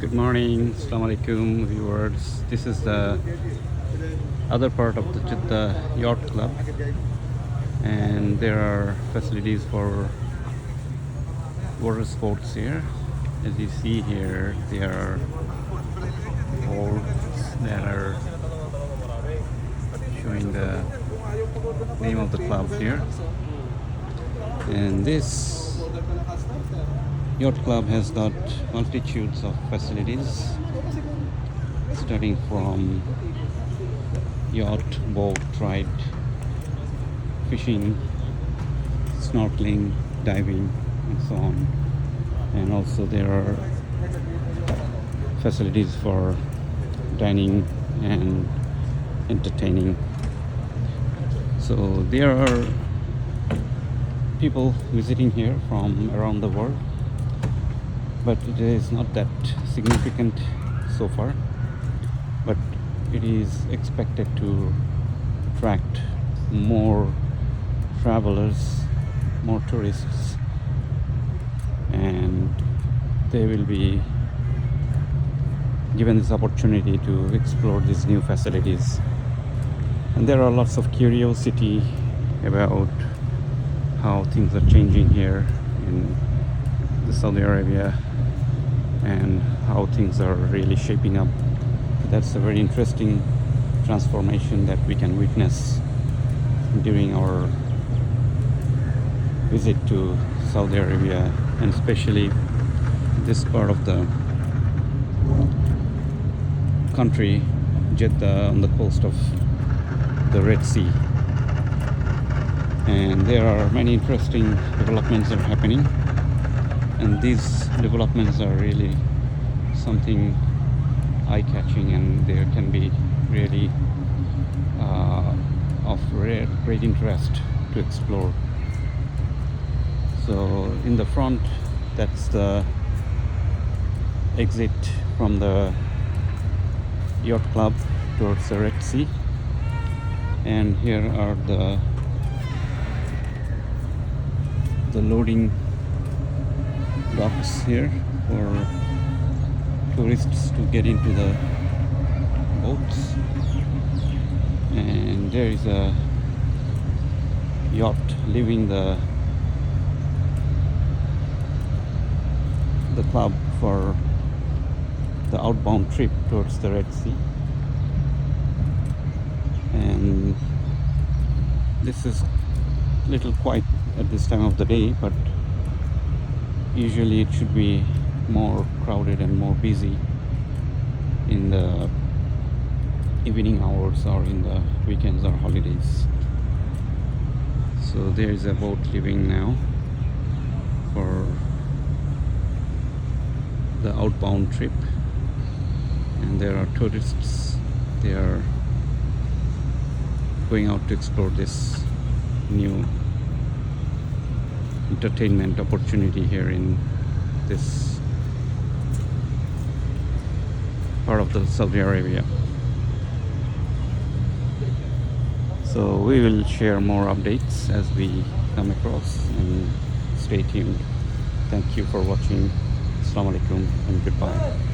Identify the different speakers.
Speaker 1: Good morning, Assalamu alaikum viewers. This is the other part of the Jeddah Yacht Club, and there are facilities for water sports here. As you see here, there are boards that are showing the name of the club here. And this Yacht Club has got multitudes of facilities, starting from yacht, boat ride, fishing, snorkeling, diving, and so on. And also there are facilities for dining and entertaining. So there are people visiting here from around the world, but it is not that significant so far, but it is expected to attract more travelers, more tourists, and they will be given this opportunity to explore these new facilities. And there are lots of curiosity about how things are changing here in the Saudi Arabia and how things are really shaping up. That's a very interesting transformation that we can witness during our visit to Saudi Arabia, and especially this part of the country, Jeddah, on the coast of the Red Sea. And there are many interesting developments that are happening, and these developments are really something eye-catching, and they can be really of great interest to explore. So in the front, that's the exit from the Yacht Club towards the Red Sea, and here are the loading docks here for tourists to get into the boats. And there is a yacht leaving the club for the outbound trip towards the Red Sea. And this is little quiet at this time of the day, but usually it should be more crowded and more busy in the evening hours or in the weekends or holidays. So there is a boat leaving now for the outbound trip, and there are tourists. They are going out to explore this new entertainment opportunity here in this part of the Saudi Arabia. So we will share more updates as we come across, and stay tuned. Thank you for watching. Assalamu alaikum and goodbye.